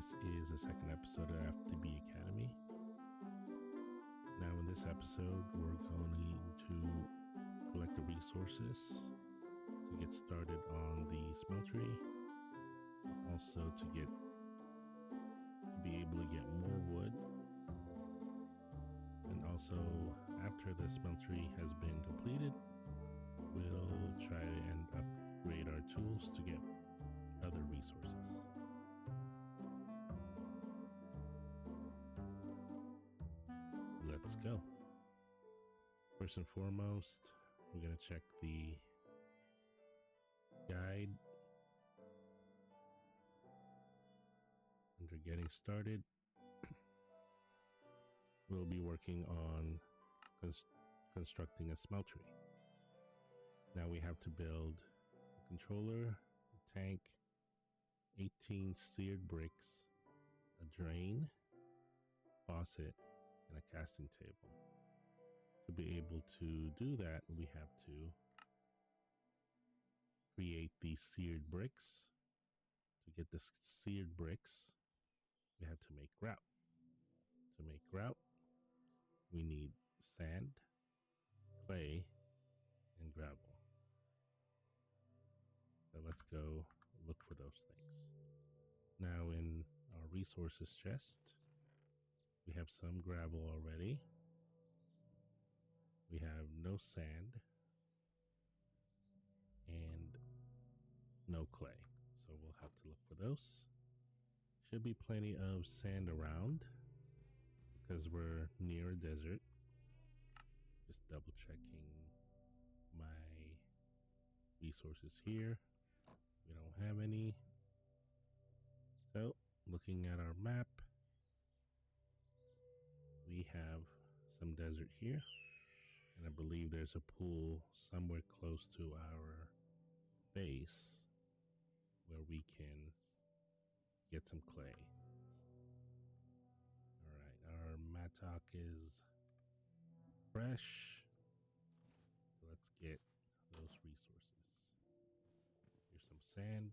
is the second episode of FTB Academy. Now in this episode, we're going to collect the resources to get started on the smeltery, also to be able to get more wood, and also after the smeltery has been completed, we'll try and upgrade our tools to get other resources. Let's go. First and foremost, we're going to check the guide. Under getting started, we'll be working on constructing a smeltery. Now we have to build a controller, a tank, 18 seared bricks, a drain, faucet, and a casting table. To be able to do that, we have to create these seared bricks. To get the seared bricks, we have to make grout. To make grout, we need sand, clay, and gravel. So let's go look for those things. Now in our resources chest, we have some gravel already. We have no sand and no clay. So we'll have to look for those. Should be plenty of sand around because we're near a desert. Just double checking my resources here. We don't have any. So looking at our map, we have some desert here, and I believe there's a pool somewhere close to our base where we can get some clay. Alright, our mattock is fresh. So let's get those resources. Here's some sand.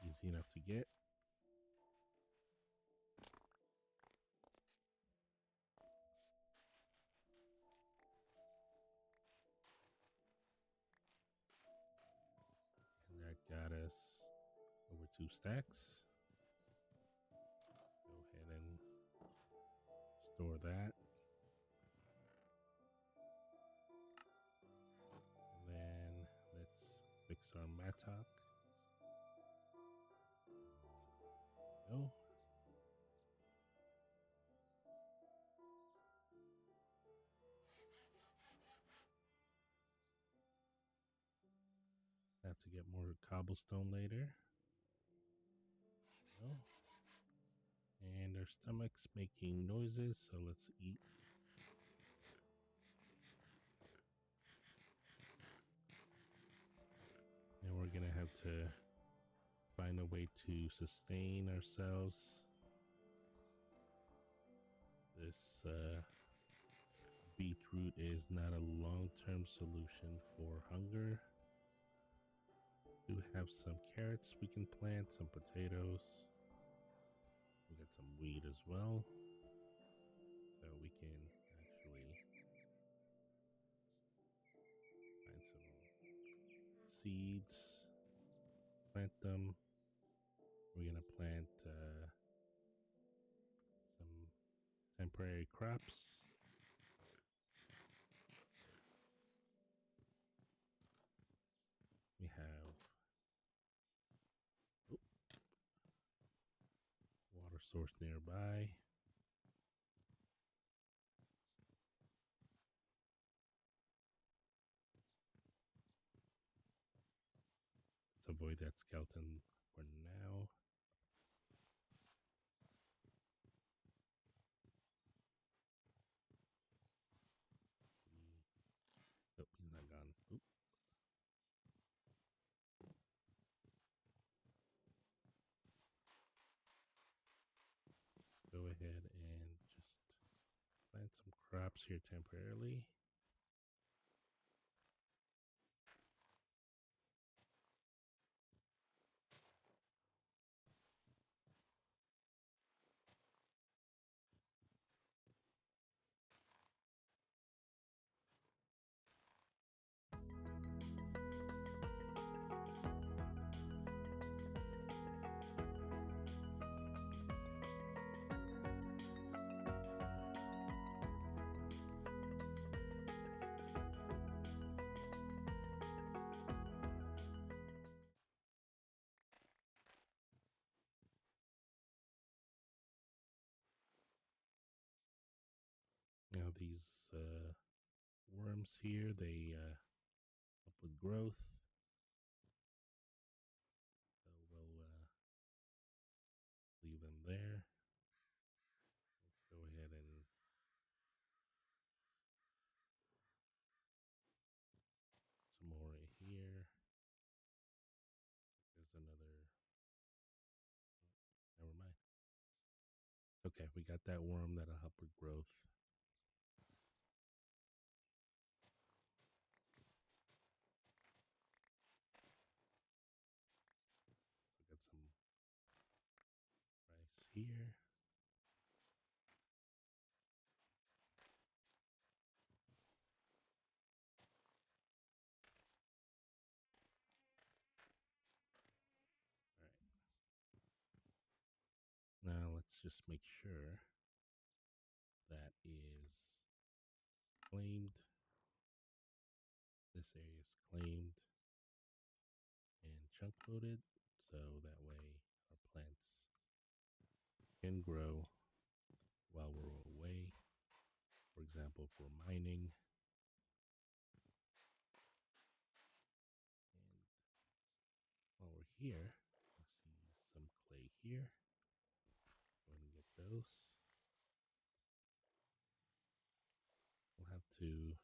Easy enough to get. And that got us over 2 stacks. Go ahead and store that. And then let's fix our mattock. Go. Have to get more cobblestone later. Go. And our stomach's making noises, so let's eat. And we're gonna have to find a way to sustain ourselves. This beetroot is not a long-term solution for hunger. We do have some carrots we can plant, some potatoes. We got some wheat as well. So we can actually find some seeds, plant them. We're gonna plant some temporary crops. We have water source nearby. Let's avoid that skeleton for now. Oh, he's not gone. Oop. Let's go ahead and just plant some crops here temporarily. these worms here, they help with growth. So we'll leave them there. Let's go ahead and some more right here. There's another. Never mind. Okay, we got that worm that'll help with growth. We got some rice here. All right. Now let's just make sure that is claimed. This area is claimed and chunk loaded, so that way our plants can grow while we're away. For example, if we're mining. And while we're here, I see some clay here. Go ahead and get those. We'll have to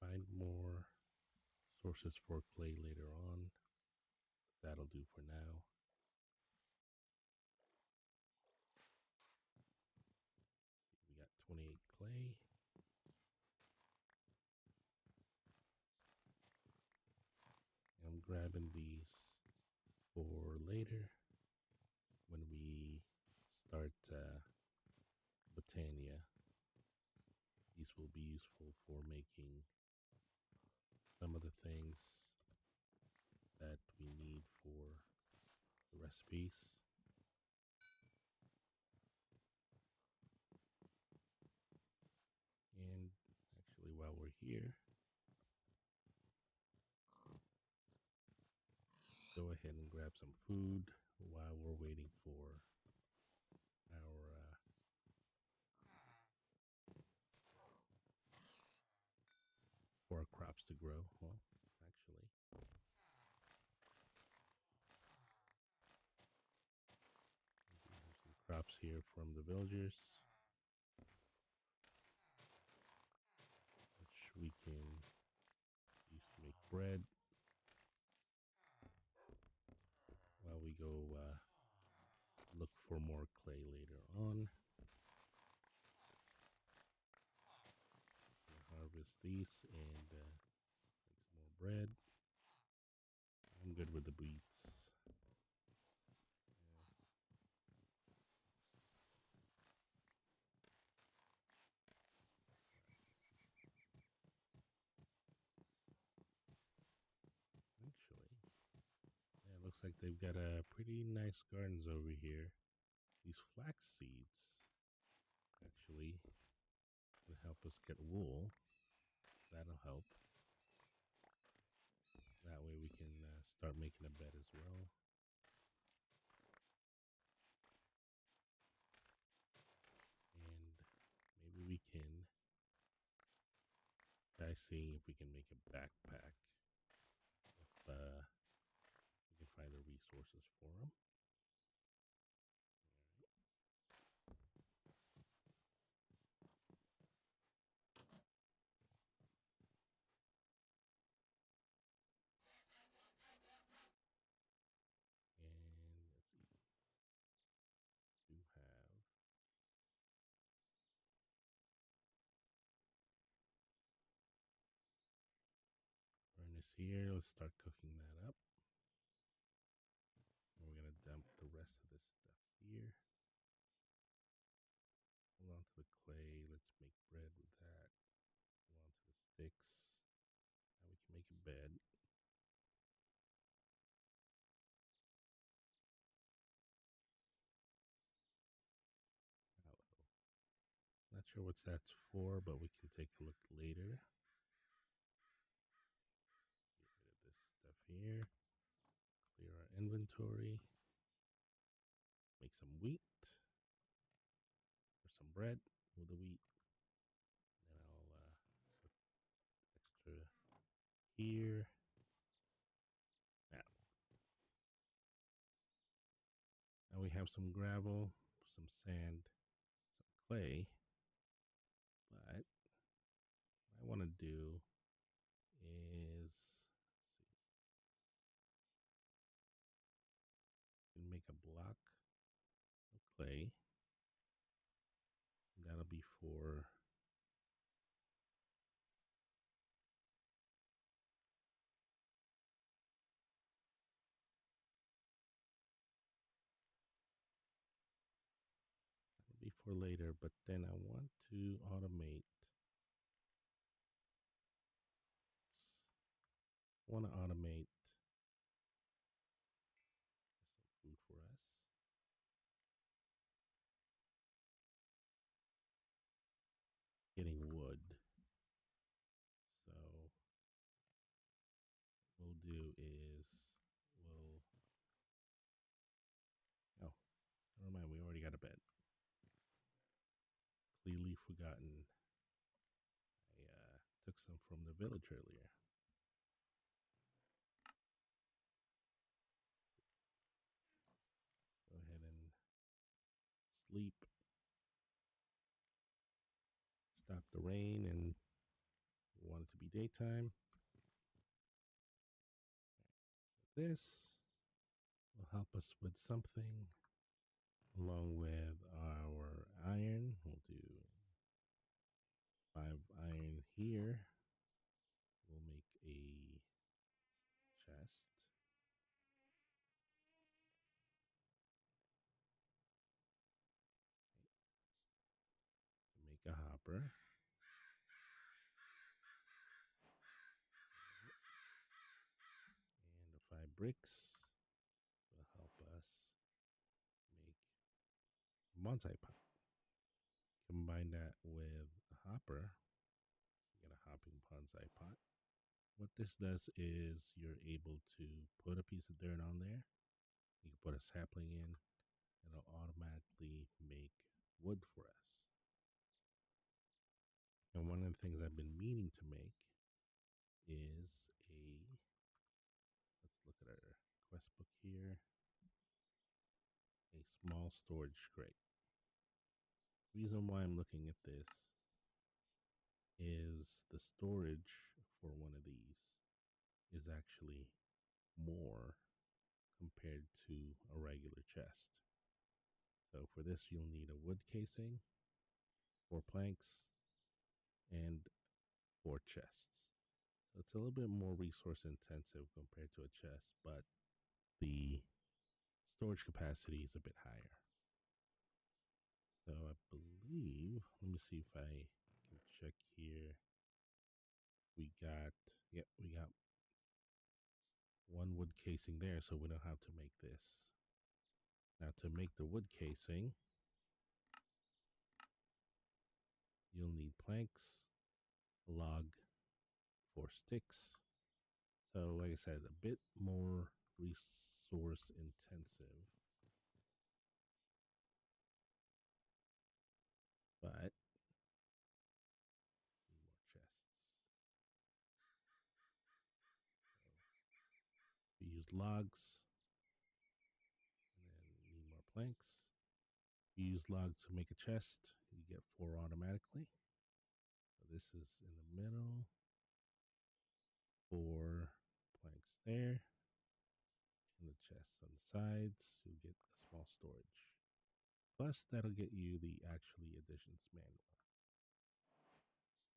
find more sources for clay later on. That'll do for now. We got 28 clay. I'm grabbing these for later when we start Botania. These will be useful for making some of the things that we need for the recipes. And actually, while we're here, go ahead and grab some food while we're waiting for our crops to grow. Well, actually, there's some crops here from the villagers, which we can use to make bread while we go look for more clay later on. Harvest these and make some more bread. I'm good with the beets. Actually, yeah, it looks like they've got a pretty nice gardens over here. These flax seeds actually will help us get wool. That'll help. That way we can start making a bed as well. And maybe we can try seeing if we can make a backpack. If we can find the resources for them. And let's see. We do have furnace here. Let's start cooking that up. And we're going to dump the rest of this stuff here. Hold on to the clay. Let's make bread with that. Hold on to the sticks. Now we can make a bed. Not sure what that's for, but we can take a look later. Get rid of this stuff here. Clear our inventory. Make some wheat or some bread with the wheat. here. Now we have some gravel, some sand, some clay. But what I want to do is, let's see, make a block of clay. That'll be for later, but then I want to automate. I want to automate some food for us. Getting wood. So what we'll do is we'll, oh, never mind, we already got a bed. Completely forgotten. I took some from the village earlier. Go ahead and sleep. Stop the rain, and we want it to be daytime. This will help us with something along with our iron. We'll do 5 iron here. We'll make a chest. Make a hopper. And the 5 bricks will help us make a bonsai pot. Combine that with a hopper, you get a hopping bonsai pot. What this does is you're able to put a piece of dirt on there. You can put a sapling in, and it'll automatically make wood for us. And one of the things I've been meaning to make is let's look at our quest book here, a small storage crate. Reason why I'm looking at this is the storage for one of these is actually more compared to a regular chest. So for this, you'll need a wood casing, 4 planks, and 4 chests. So it's a little bit more resource intensive compared to a chest, but the storage capacity is a bit higher. So I believe, let me see if I can check here. We got 1 wood casing there, so we don't have to make this. Now to make the wood casing, you'll need planks, a log, 4 sticks. So like I said, a bit more resource intensive, but need more chests. We use logs, and then need more planks. You use logs to make a chest, you get 4 automatically. So this is in the middle, 4 planks there, and the chests on the sides. You'll get a small storage. Plus, that'll get you the actually additions manual.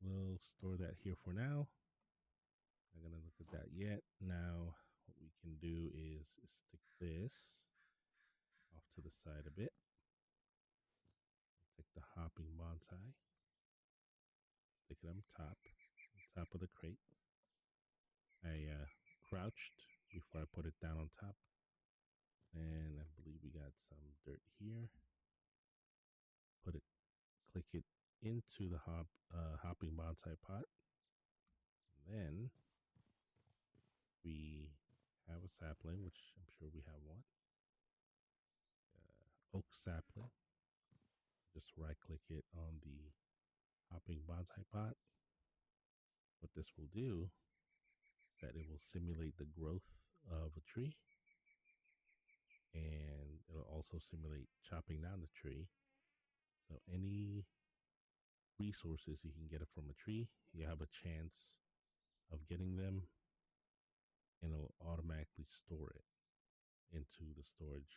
We'll store that here for now. Not gonna look at that yet. Now, what we can do is stick this off to the side a bit. Take the hopping bonsai, stick it on top of the crate. I crouched before I put it down on top, and I believe we got some dirt here. Click it into the hopping bonsai pot. And then we have a sapling, which I'm sure we have one. Oak sapling. Just right click it on the hopping bonsai pot. What this will do that it will simulate the growth of a tree, and it'll also simulate chopping down the tree. So any resources you can get it from a tree, you have a chance of getting them, and it'll automatically store it into the storage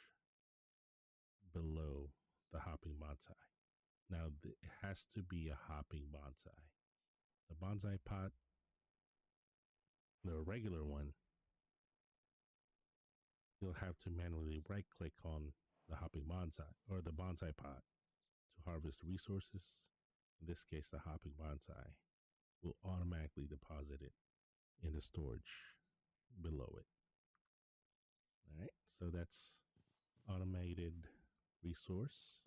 below the hopping bonsai. Now, it has to be a hopping bonsai. The bonsai pot, the regular one, you'll have to manually right click on the hopping bonsai or the bonsai pot to harvest resources. In this case, the hopping bonsai will automatically deposit it in the storage below it. All right, so that's automated resource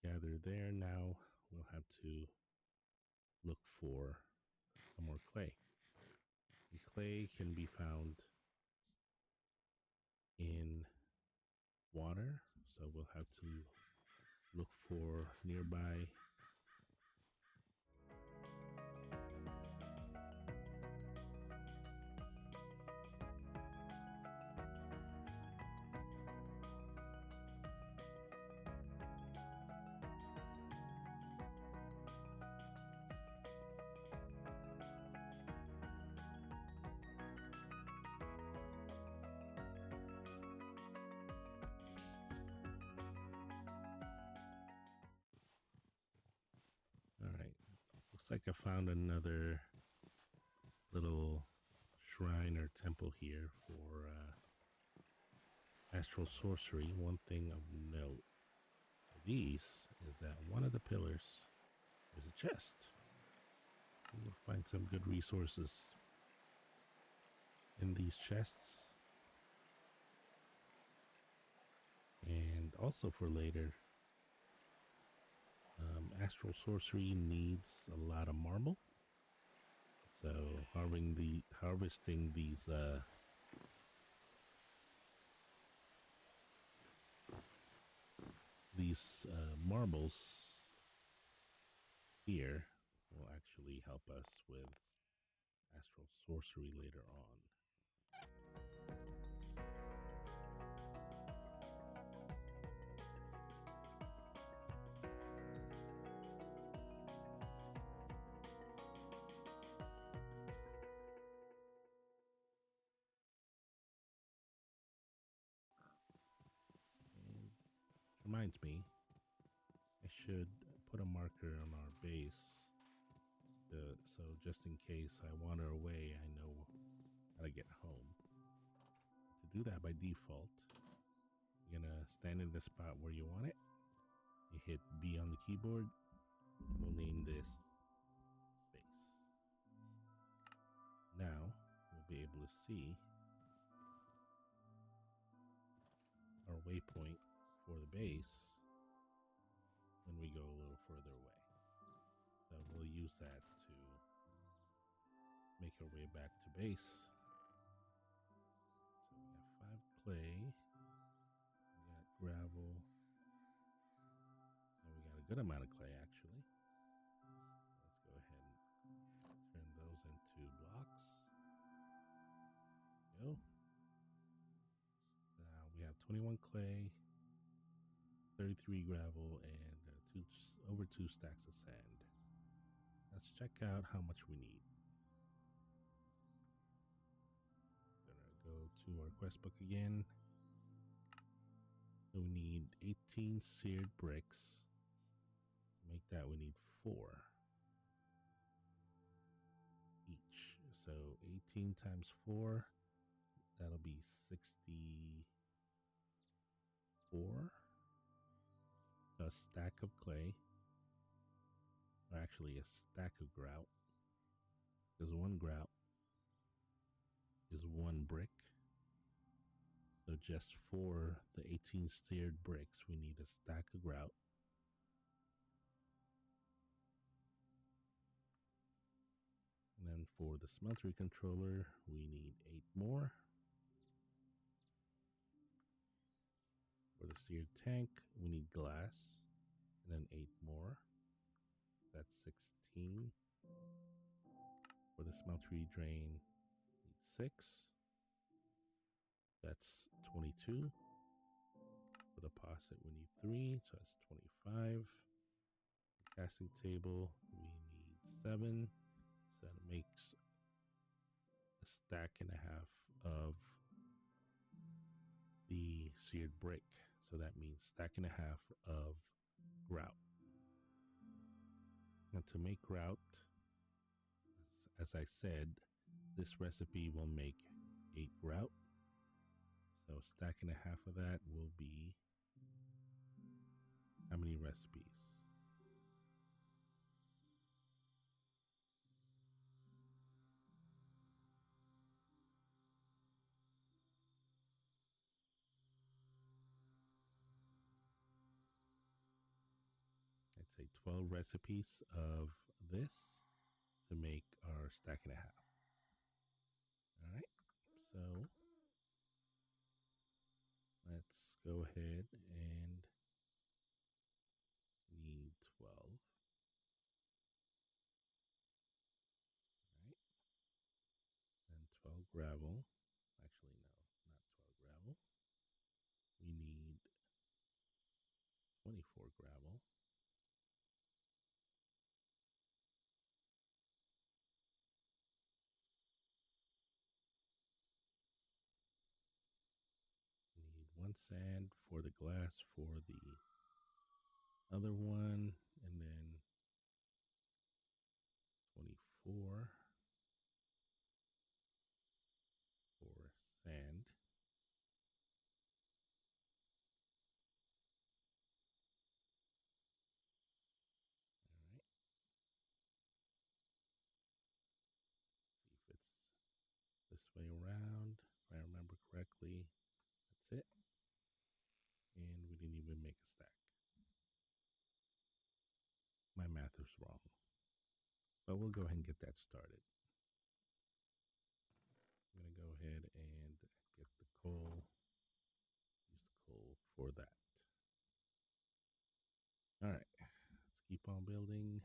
gathered there. Now we'll have to look for some more clay. And clay can be found in water, so we'll have to look for nearby All right. Looks like I found another little shrine or temple here for astral sorcery. One thing of note for these is that one of the pillars is a chest. You'll find some good resources in these chests. And also for later, astral sorcery needs a lot of marble. So harvesting these marbles here will actually help us with astral sorcery later on. And reminds me, I should put a marker on our base, so just in case I wander away, I know how to get home. To do that by default, you're gonna stand in the spot where you want it. You hit B on the keyboard. We'll name this base. Now we'll be able to see our waypoint for the base when we go a little further away. So we'll use that to make our way back to base. So we got 5 clay, we got gravel, and we got a good amount of clay actually. Let's go ahead and turn those into blocks. Go. Now we have 21 clay, 33 gravel, and over 2 stacks of sand. Let's check out how much we need. Gonna go to our quest book again. So we need 18 seared bricks. To make that, we need 4 each. So 18 times 4, that'll be 64. A stack of clay, or actually a stack of grout, because 1 grout is 1 brick. So just for the 18 seared bricks, we need a stack of grout. And then for the smeltery controller, we need 8 more. For the seared tank, we need glass, and then 8 more. That's 16. For the smeltery drain, we need 6. That's 22. For the posset, we need 3, so that's 25. Casting table, we need 7. So that makes a stack and a half of the seared brick. So that means stack and a half of grout. And to make grout, as I said, this recipe will make 8 grout. So stack and a half of that will be how many recipes? I'd say 12 recipes of this to make our stack and a half. All right, so let's go ahead and need 12. All right, and 12 gravel. Actually, no, not 12 gravel. We need 24 gravel. Need 1 sand for the glass for the other one, and then 24 for sand. All right. See if it's this way around, if I remember correctly. That's it. And we didn't even make a stack. My math is wrong. But we'll go ahead and get that started. I'm going to go ahead and get the coal. Use the coal for that. All right. Let's keep on building.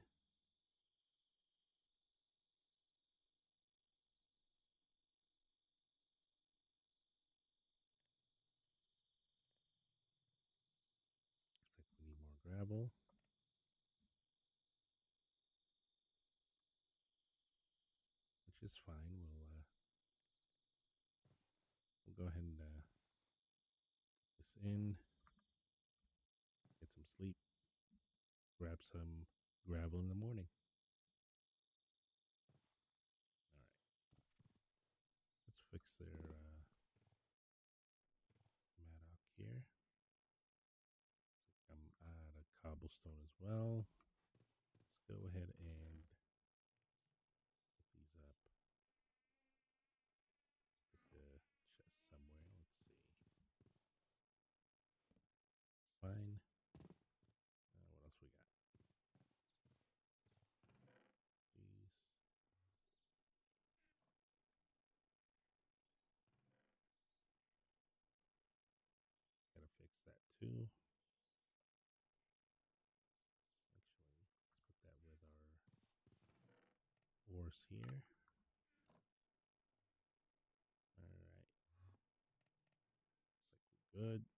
Looks like we need more gravel. Which is fine. We'll go ahead and put this in, get some sleep, grab some gravel in the morning. All right, let's fix their mattock here. I'm out of cobblestone as well. Let's go ahead and put these up. Stick the chest somewhere. Let's see. Fine. What else we got? These. Gotta fix that too. Actually, let's put that with our ores here. All right. Looks like we're good.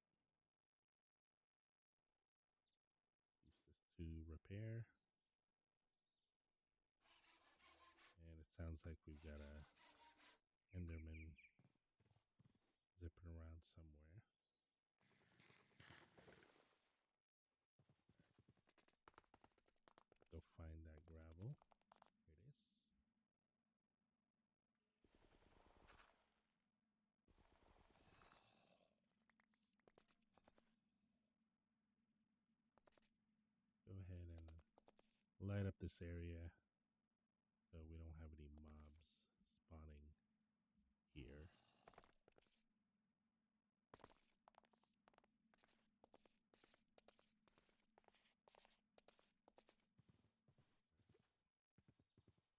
Use this to repair. And it sounds like we've got a Enderman zipping around somewhere. Go find that gravel. Here it is. Go ahead and light up this area so we don't have any mobs spawning here.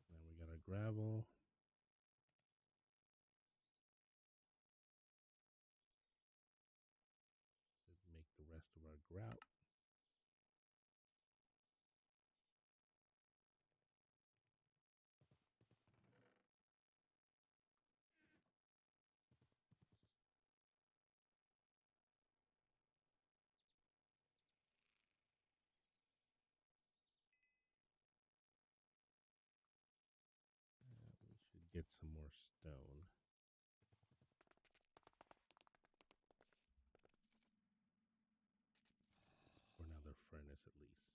Now we got our gravel. Should make the rest of our grout. get some more stone. For another furnace at least.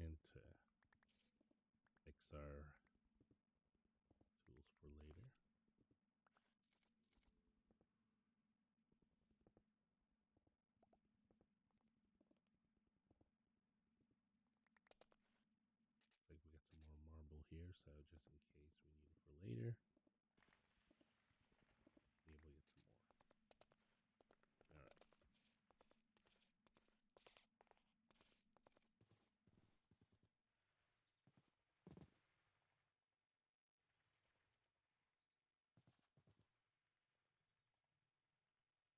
And to fix our tools for later. Like we got some more marble here, so just in case we need it for later, be able to get some more. All right.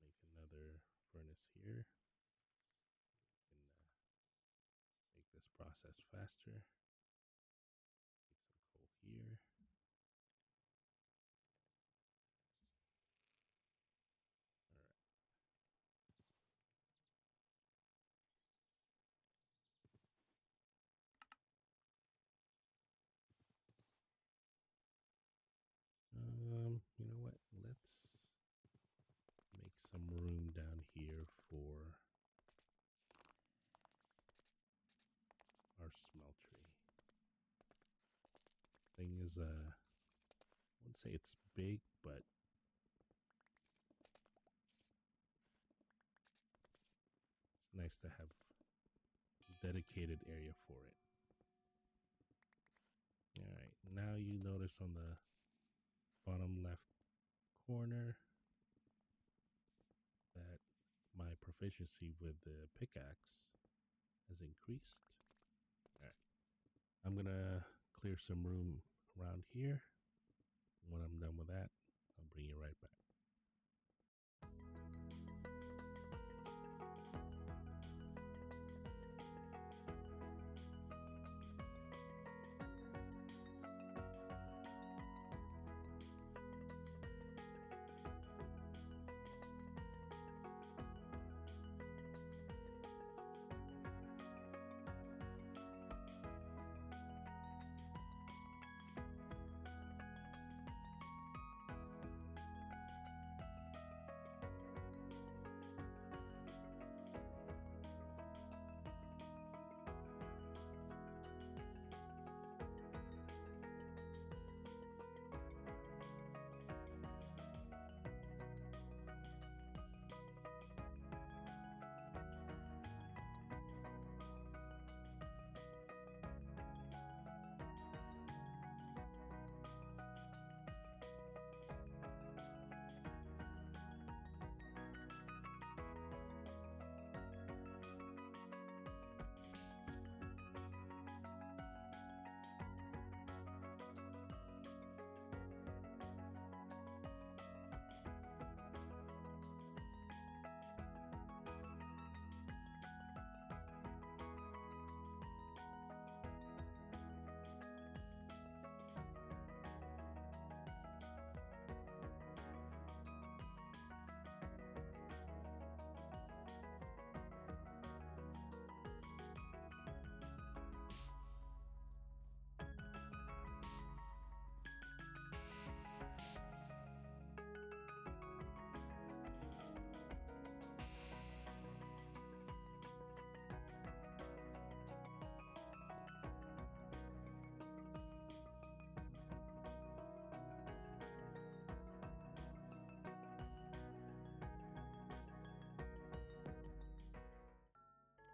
Make another furnace here. We can make this process faster. Take some coal here. You know what? Let's make some room down here for our smeltery. Thing is, I wouldn't say it's big, but it's nice to have a dedicated area for it. All right, now you notice on the bottom left corner that my proficiency with the pickaxe has increased. All right, I'm gonna clear some room around here. When I'm done with that, I'll bring you right back.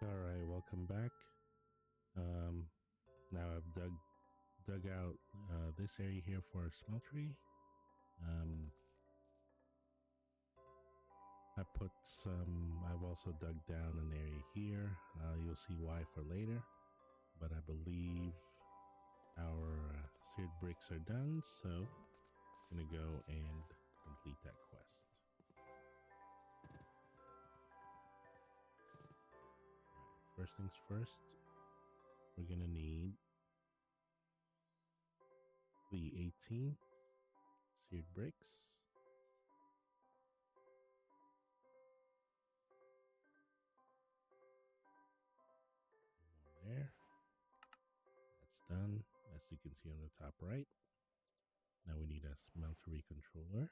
All right, welcome back. Now I've dug out this area here for a smeltery. I've also dug down an area here. You'll see why for later, but I believe our seared bricks are done, so I'm gonna go and complete that quest. First things first, we're gonna need the 18 seared bricks. done, as you can see on the top right. Now we need a Smeltery controller.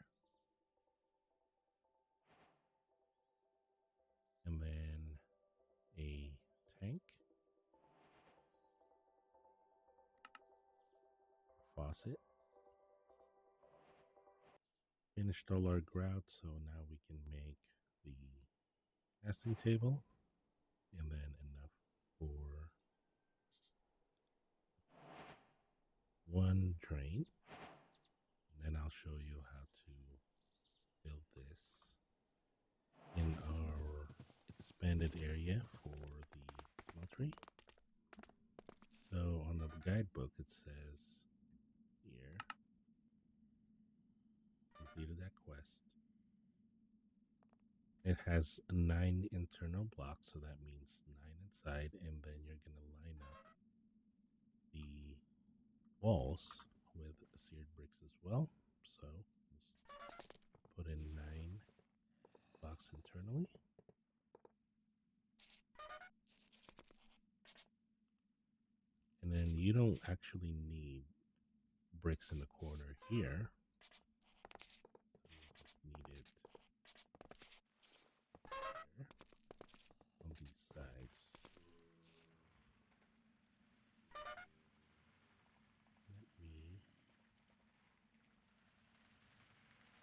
And then a tank. Faucet. Finished all our grout, so now we can make the casting table. And then enough for one drain. And then I'll show you how to build this in our expanded area for the smeltery. So on the guidebook it says here, completed that quest. It has 9 internal blocks, so that means 9 inside, and then you're going to line up the walls with seared bricks as well. So just put in 9 blocks internally. And then you don't actually need bricks in the corner here. You just need it here on these sides. Let me,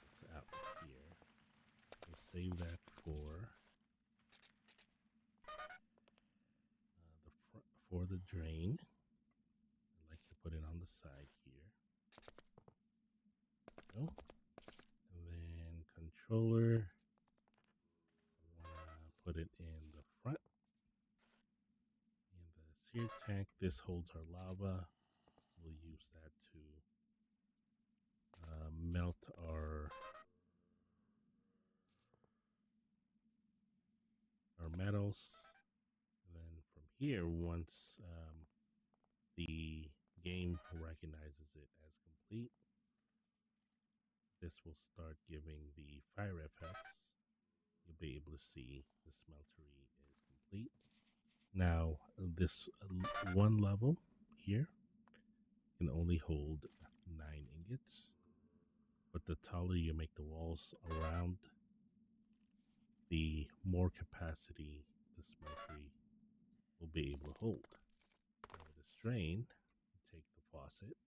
it's out here. We'll save that for the drain. I like to put it on the side here. Go. And then controller, I want to put it in the front. And the seared tank, this holds our lava. We'll use that to melt our metals. And then from here, once the game recognizes it as complete, this will start giving the fire effects. You'll be able to see the smeltery is complete. Now, this one level here can only hold 9 ingots, but the taller you make the walls around, the more capacity the smeltery will be able to hold. Now with this drain, you take the faucet,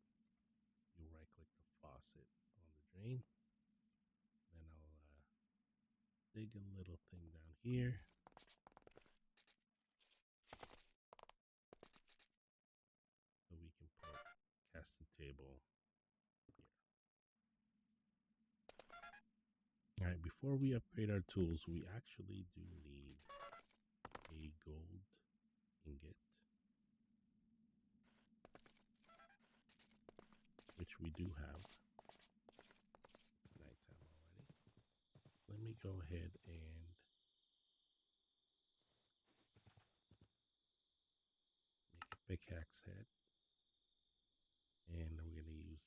you right click the faucet on the drain, then I'll dig a little thing down here. So we can put casting table here. Alright, before we upgrade our tools, we actually do need a gold ingot, which we do have. It's nighttime already. Let me go ahead and make a pickaxe head. And we're going to use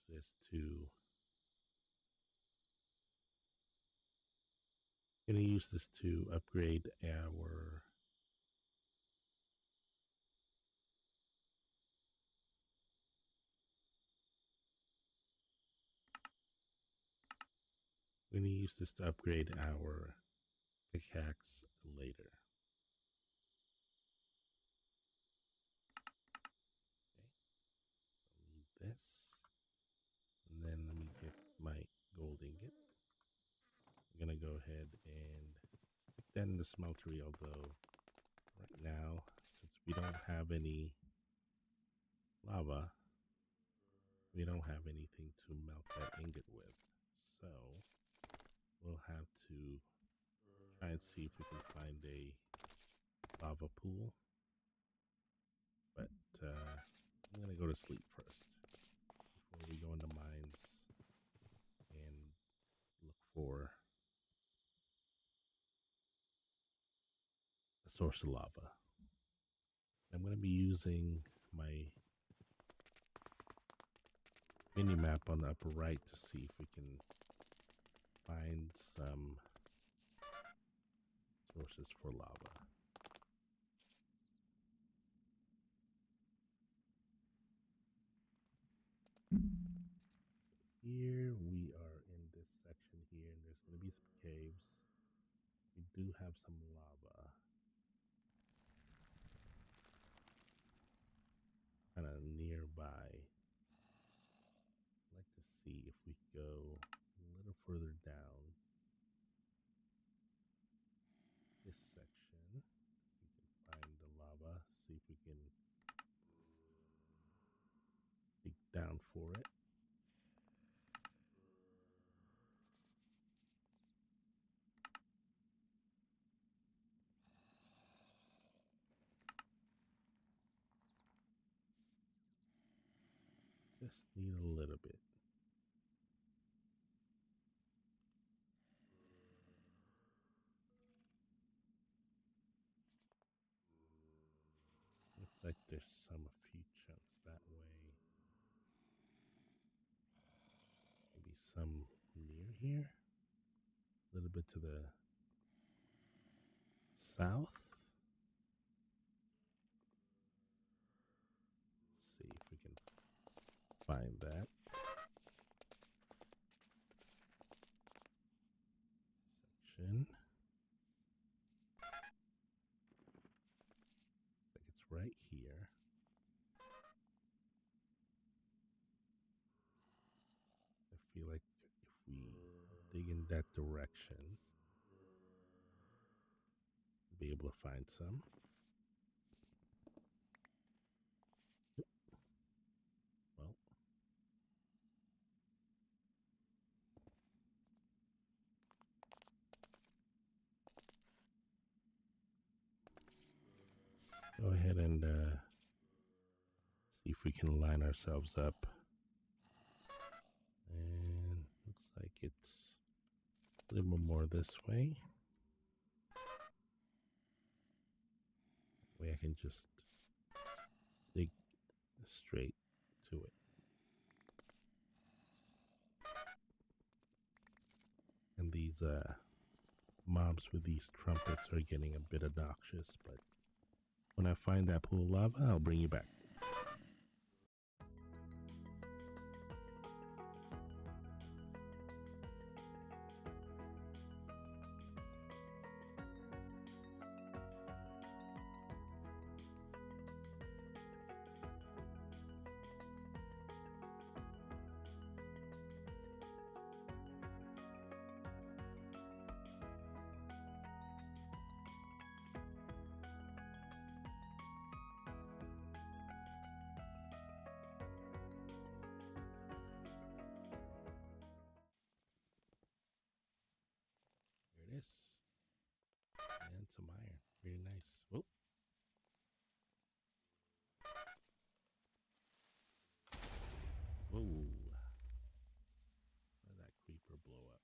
this to upgrade our pickaxe later. Okay. I'll need this. And then let me get my gold ingot. I'm going to go ahead and stick that in the smeltery, although right now, since we don't have any lava, we don't have anything to melt that ingot with. So we'll have to try and see if we can find a lava pool. But I'm going to go to sleep first before we go into mines and look for a source of lava. I'm going to be using my mini map on the upper right to see if we can find some sources for lava. Here we are in this section here, and there's going to be some caves. We do have some lava kind of nearby. I'd like to see if we go a little further down this section. We can find the lava, see if we can dig down for it. Just need a little bit. Looks like there's a few chunks that way. Maybe some near here. A little bit to the south. Let's see if we can find that section. I think it's right here. I feel like if we dig in that direction, we'll be able to find some. Yep. Well, go ahead and see if we can line ourselves up. And looks like it's a little more this way. That way I can just dig straight to it. And these mobs with these trumpets are getting a bit obnoxious, but when I find that pool of lava, I'll bring you back. There it is. And some iron. Pretty nice. Whoa. Whoa. Let that creeper blow up.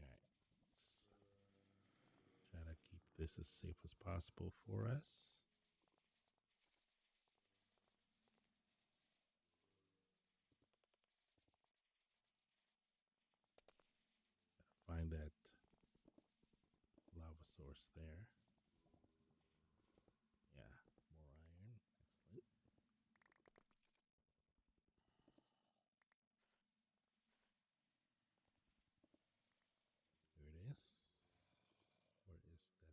Alright. Let's try to keep this as safe as possible for us. Find that lava source there. Yeah, more iron. Excellent. Here it is. Where is that source? Oh man,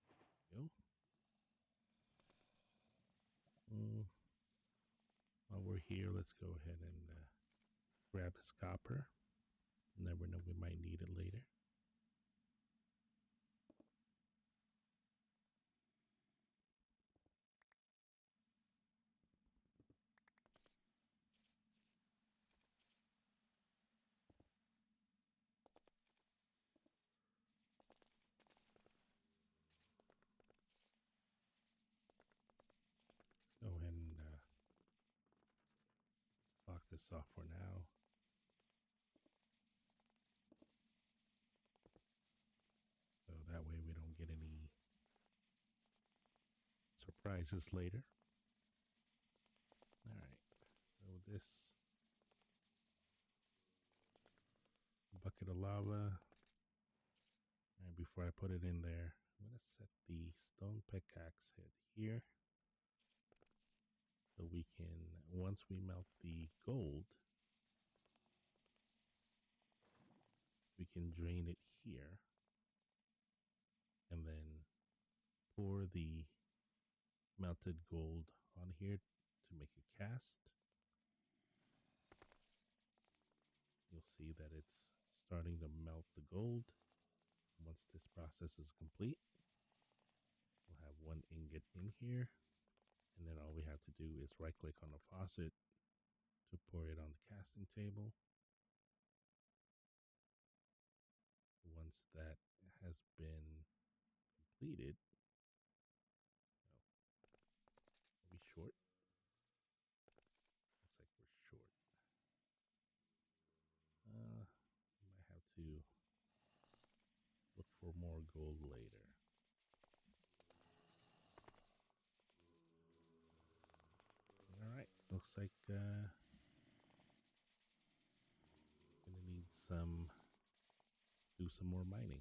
there's that source. All right. Go. While we're here, let's go ahead and grab his copper. Never know, we might need it later. this off for now. So that way we don't get any surprises later. All right, so this bucket of lava, and before I put it in there, I'm going to set the stone pickaxe head here. So we can, once we melt the gold, we can drain it here and then pour the melted gold on here to make a cast. You'll see that it's starting to melt the gold. Once this process is complete, we'll have one ingot in here, and then all we have to do is right click on the faucet to pour it on the casting table. Once that has been completed, are we short? Looks like we're short. Might have to look for more gold later. All right, looks like gonna need do some more mining.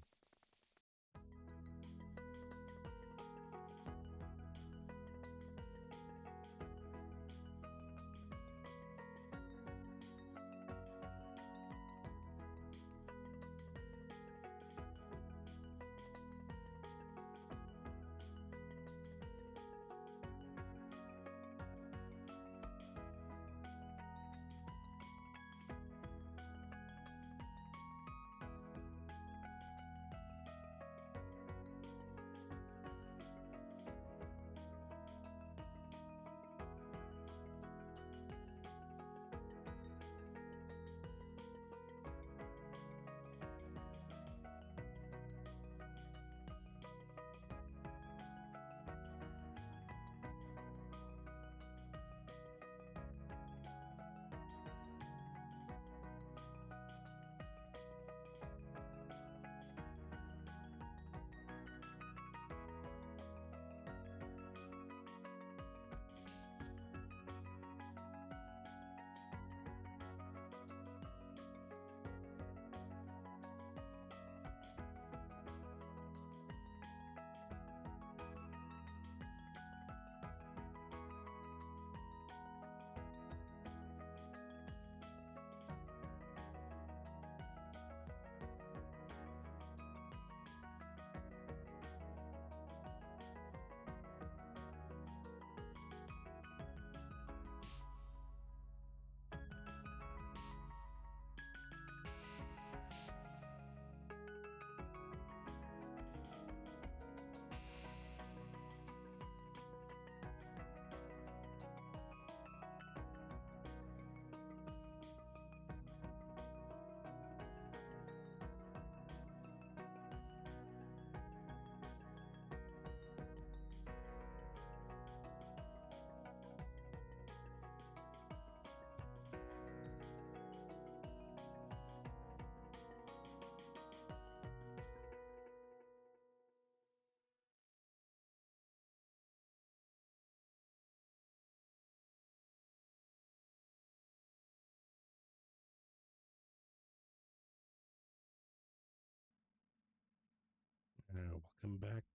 Welcome back.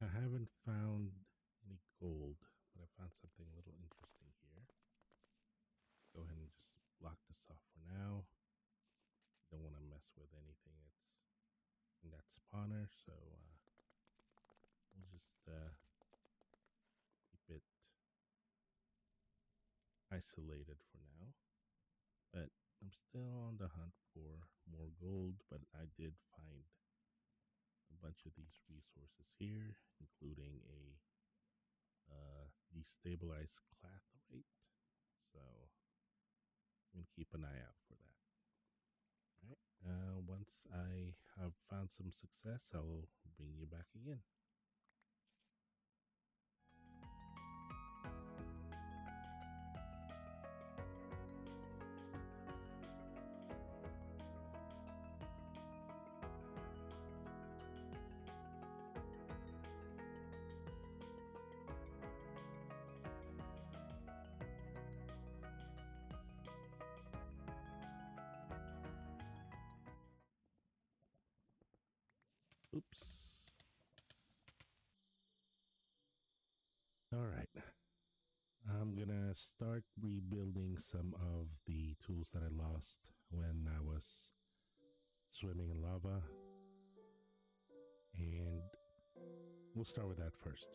I haven't found any gold, but I found something a little interesting here. Go ahead and just block this off for now. Don't want to mess with anything that's in that spawner, so we'll just keep it isolated for now. But I'm still on the hunt for more gold, but I did find a bunch of these resources here, including a destabilized clathrate. So I'm going to keep an eye out for that. All right. Once I have found some success, I will bring you back again. Oops. All right. I'm gonna start rebuilding some of the tools that I lost when I was swimming in lava, and we'll start with that first.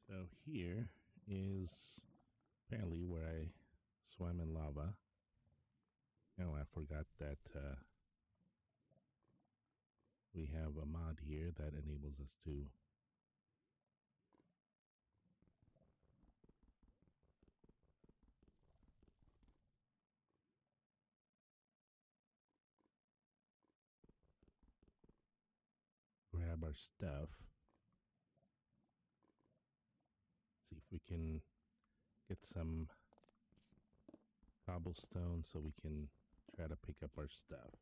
So here is apparently where I swam in lava. Oh, I forgot that we have a mod here that enables us to grab our stuff. See if we can get some cobblestone so we can try to pick up our stuff.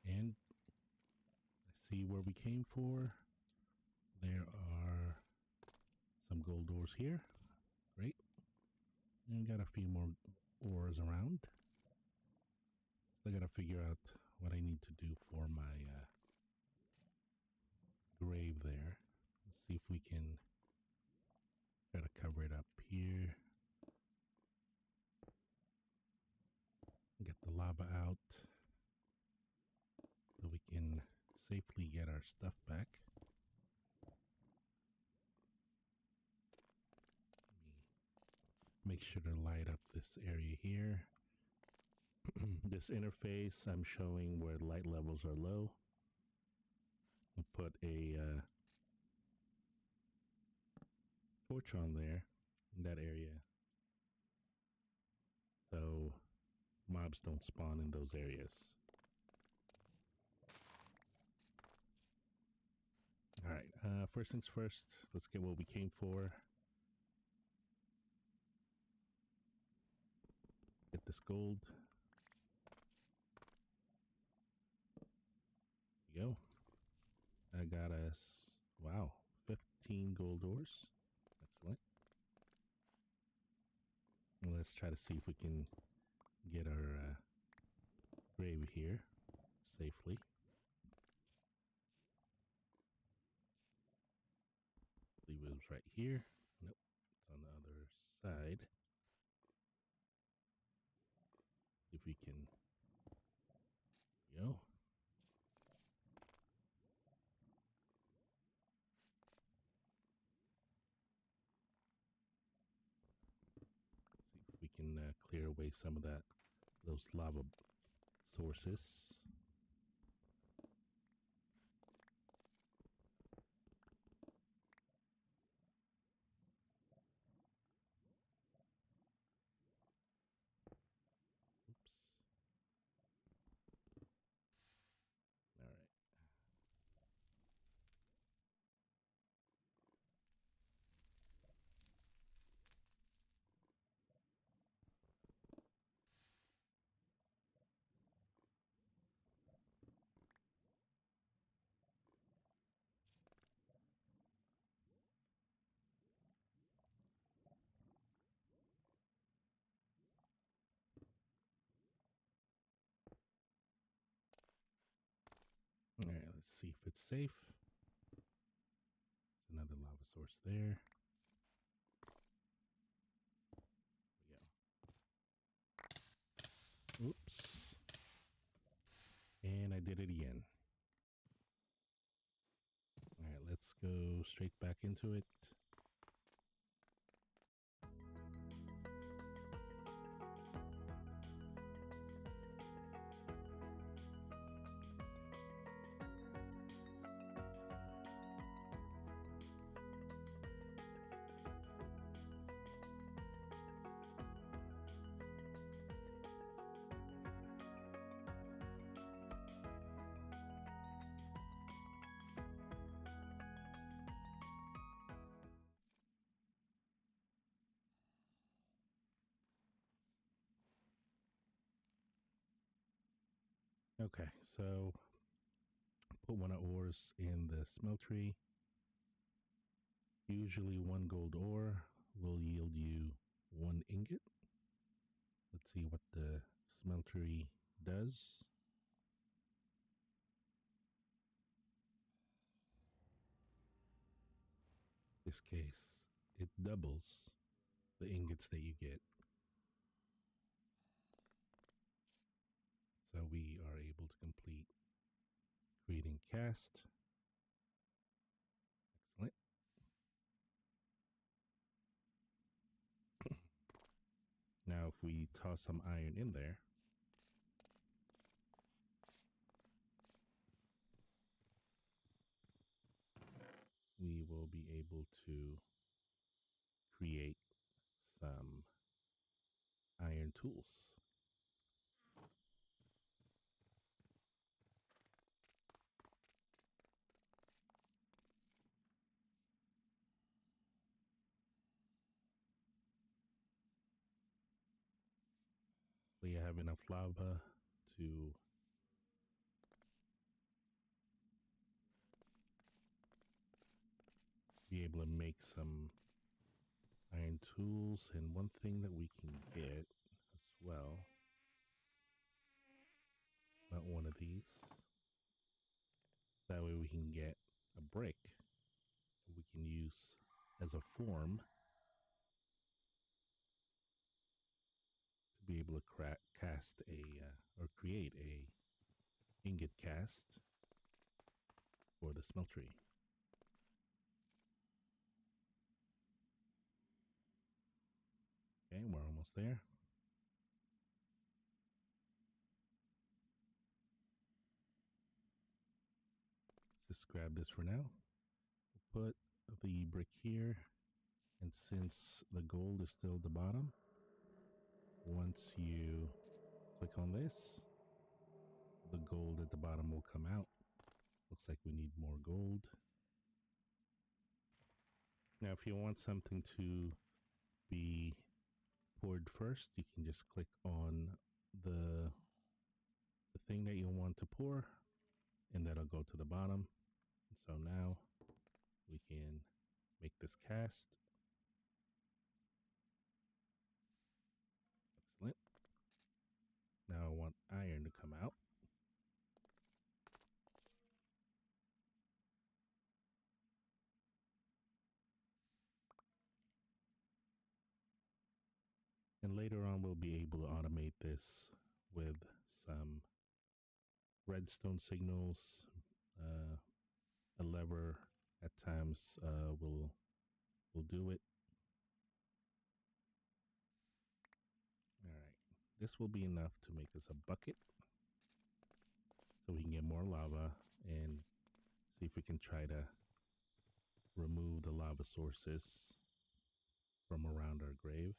And see where we came for. There are some gold ores here. Great. And got a few more ores around. Still gotta figure out what I need to do for my grave there. Let's see if we can try to cover it up here. Get the lava out so we can safely get our stuff back. Make sure to light up this area here. This interface, I'm showing where light levels are low. We'll put a torch on there in that area, so mobs don't spawn in those areas. All right, first things first, let's get what we came for. Get this gold. There we go. I got us, wow, 15 gold ores. Excellent. And let's try to see if we can get our grave here safely. I believe it was right here. Nope, it's on the other side. If we can, go. See if we can clear away some of those lava sources. Oops. All right. All right, let's see if it's safe. There's another lava source there. There we go. Oops. And I did it again. All right, let's go straight back into it. Okay, so put one of ores in the smeltery. Usually one gold ore will yield you one ingot. Let's see what the smeltery does. In this case, it doubles the ingots that you get. So we are able to complete creating cast. Excellent. Now if we toss some iron in there, we will be able to create some iron tools. We have enough lava to be able to make some iron tools, and one thing that we can get as well, it's not one of these, that way we can get a brick we can use as a form to be able to cast a or create a ingot cast for the smeltery. Okay, we're almost there. Just grab this for now. Put the brick here. And since the gold is still at the bottom, once you click on this, the gold at the bottom will come out. Looks like we need more gold. Now, if you want something to be poured first, you can just click on the thing that you want to pour, and that'll go to the bottom. So now we can make this cast. Excellent. Now I want iron to come out. And later on, we'll be able to automate this with some redstone signals. A lever at times will do it. All right, this will be enough to make us a bucket, so we can get more lava and see if we can try to remove the lava sources from around our grave.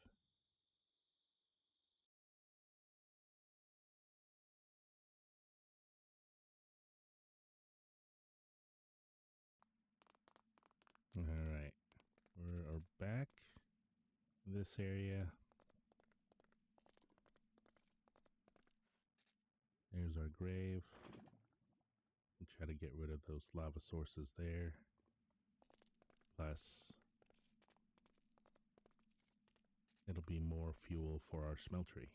All right, we're back in this area. There's our grave. And try to get rid of those lava sources there. Plus, it'll be more fuel for our smeltery.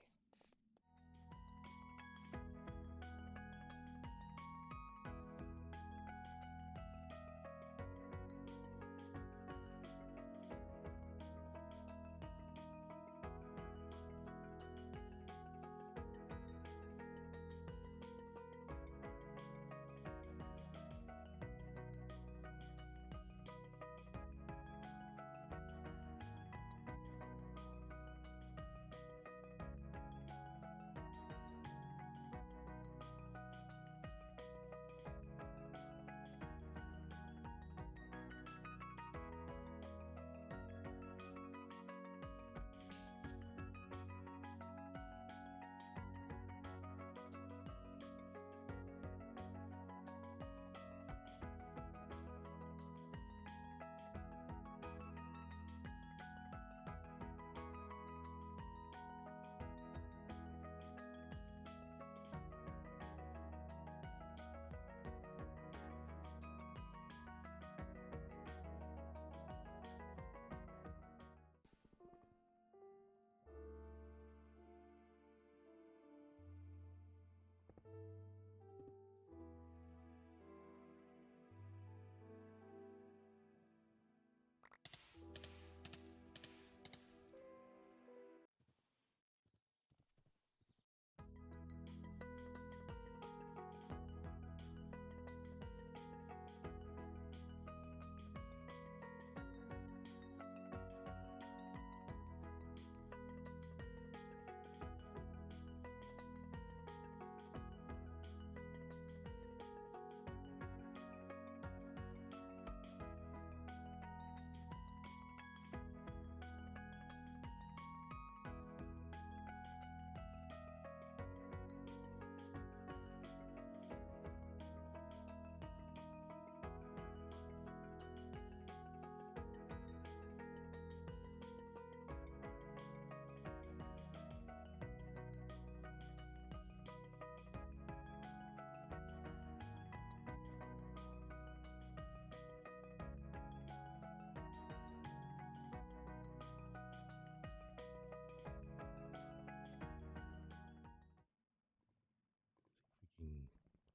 We can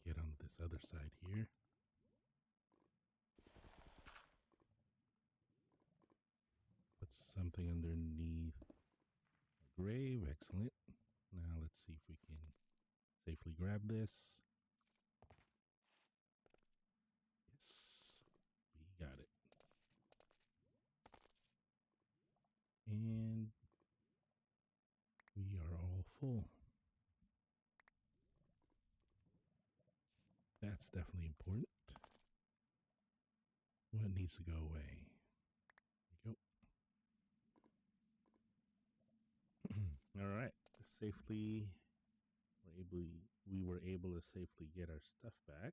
get on this other side here. Put something underneath a grave. Excellent. Now let's see if we can safely grab this. Yes, we got it. And we are all full. That's definitely important. What needs to go away? There we go. All right, safely we were able to safely get our stuff back.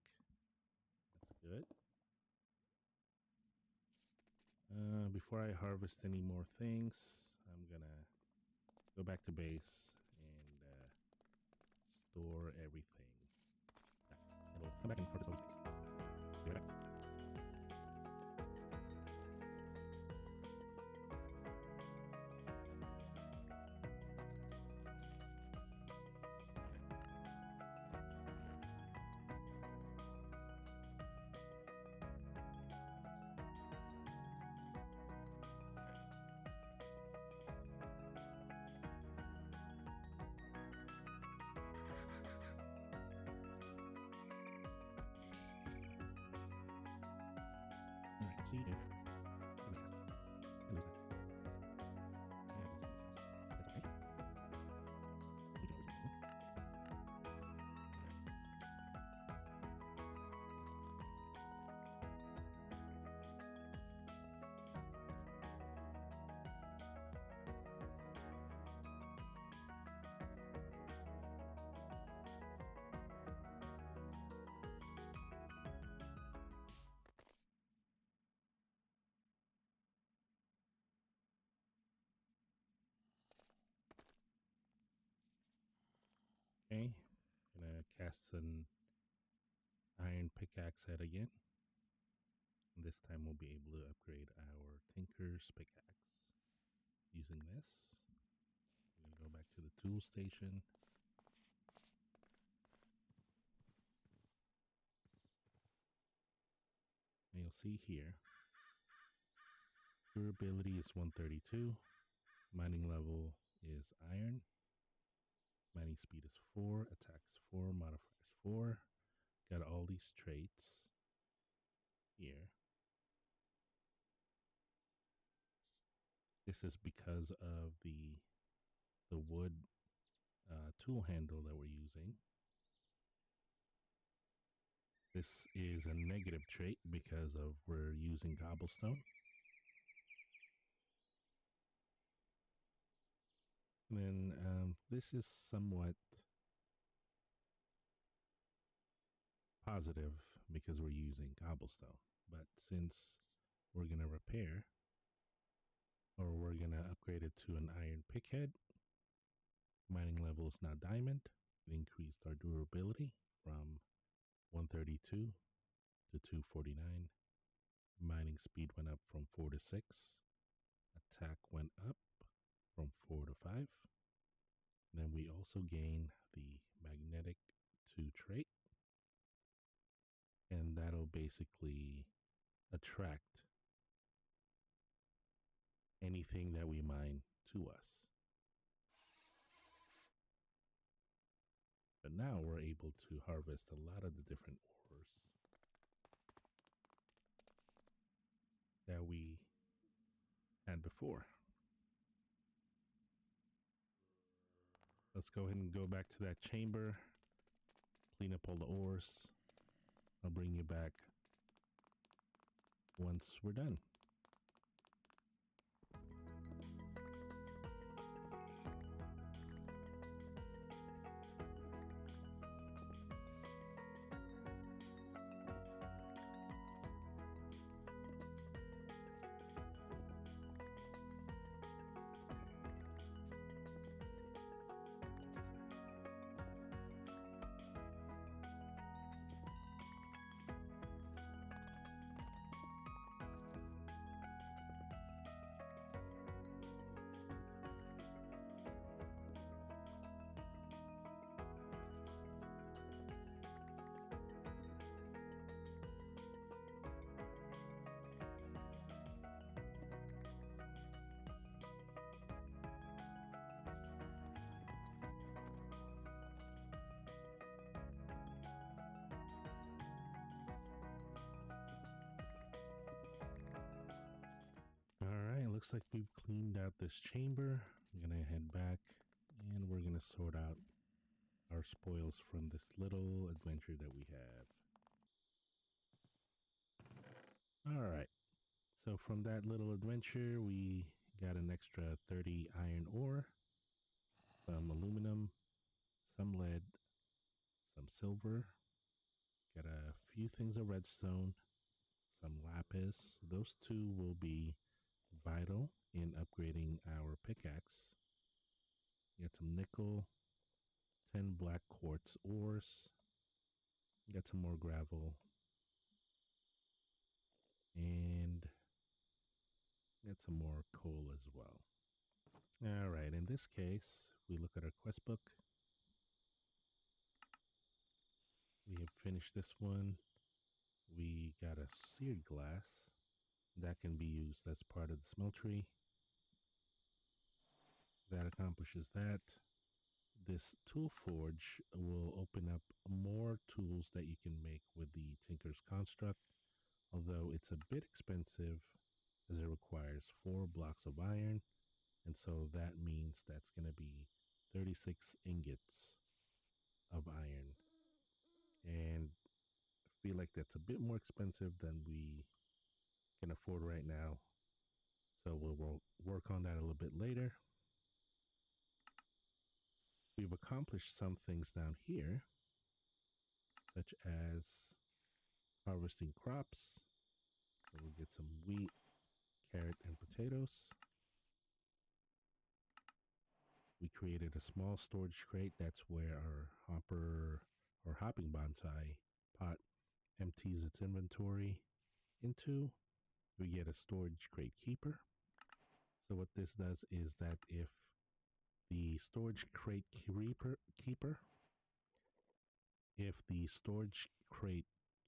That's good. Before I harvest any more things, I'm gonna go back to base and store everything. And we'll come back and harvest all these things. Be right back. All right, see you. Okay, gonna cast an iron pickaxe head again. This time we'll be able to upgrade our Tinker's pickaxe using this. We're gonna go back to the tool station. And you'll see here, durability is 132, mining level is iron, mining speed is 4, attacks 4, modifiers 4. Got all these traits here. This is because of the wood tool handle that we're using. This is a negative trait because of we're using cobblestone. And then this is somewhat positive because we're using cobblestone. But since we're going to repair, or we're going to upgrade it to an iron pickhead, mining level is now diamond. It increased our durability from 132 to 249. Mining speed went up from 4 to 6. Attack went up from 4 to 5. Then we also gain the magnetic 2 trait. And that'll basically attract anything that we mine to us. But now we're able to harvest a lot of the different ores that we had before. Let's go ahead and go back to that chamber, clean up all the ores. I'll bring you back once we're done. Alright, looks like we've cleaned out this chamber. I'm gonna head back and we're gonna sort out our spoils from this little adventure that we have. Alright, so from that little adventure we got an extra 30 iron ore. silver, got a few things of redstone, some lapis. Those two will be vital in upgrading our pickaxe. Got some nickel, 10 black quartz ores, got some more gravel, and got some more coal as well. All right, in this case, we look at our quest book. We have finished this one. We got a seared glass that can be used as part of the smeltery. That accomplishes that. This tool forge will open up more tools that you can make with the Tinker's Construct, although it's a bit expensive as it requires 4 blocks of iron, and so that means that's going to be 36 ingots of iron, and I feel like that's a bit more expensive than we can afford right now, so we'll work on that a little bit later. We've accomplished some things down here, such as harvesting crops. So we'll get some wheat, carrot, and potatoes. We created a small storage crate. That's where our hopping bonsai pot empties its inventory into. We get a storage crate keeper. So what this does is that if the storage crate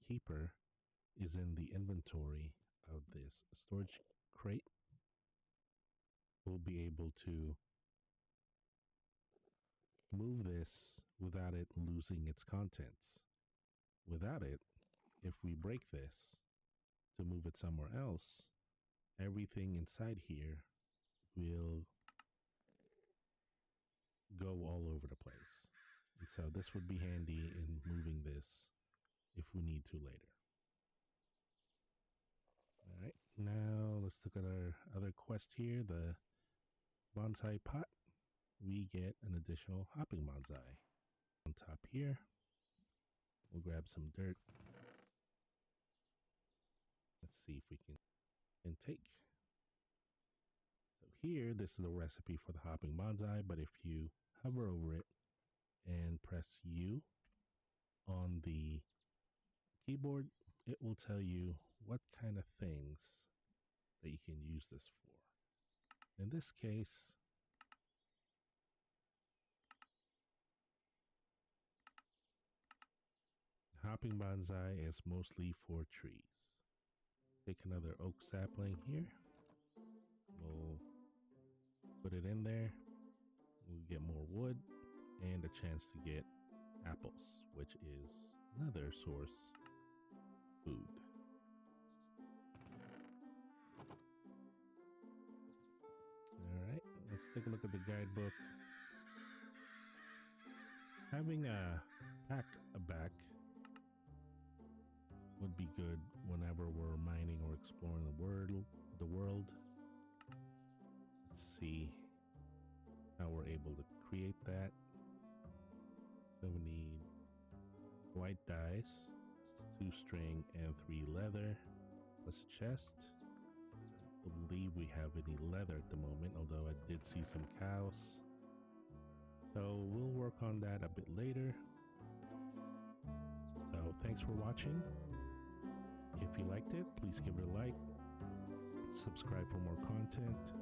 keeper is in the inventory of this storage crate, we'll be able to move this without it losing its contents. Without it, if we break this to move it somewhere else, everything inside here will go all over the place. And so this would be handy in moving this if we need to later. All right, now let's look at our other quest here, the bonsai pot. We get an additional hopping bonsai. On top here, we'll grab some dirt. Let's see if we can take. So here, this is the recipe for the hopping bonsai, but if you hover over it and press U on the keyboard, it will tell you what kind of things that you can use this for. In this case, hopping bonsai is mostly for trees. Take another oak sapling here. We'll put it in there. We'll get more wood and a chance to get apples, which is another source food. All right, let's take a look at the guidebook. Having a pack back would be good whenever we're mining or exploring the world. Let's see how we're able to create that. So we need white dyes, 2 string and 3 leather, plus a chest. I believe we have any leather at the moment, although I did see some cows. So we'll work on that a bit later. So thanks for watching. If you liked it, please give it a like, subscribe for more content,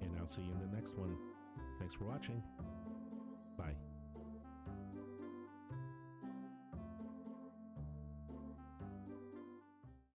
and I'll see you in the next one. Thanks for watching.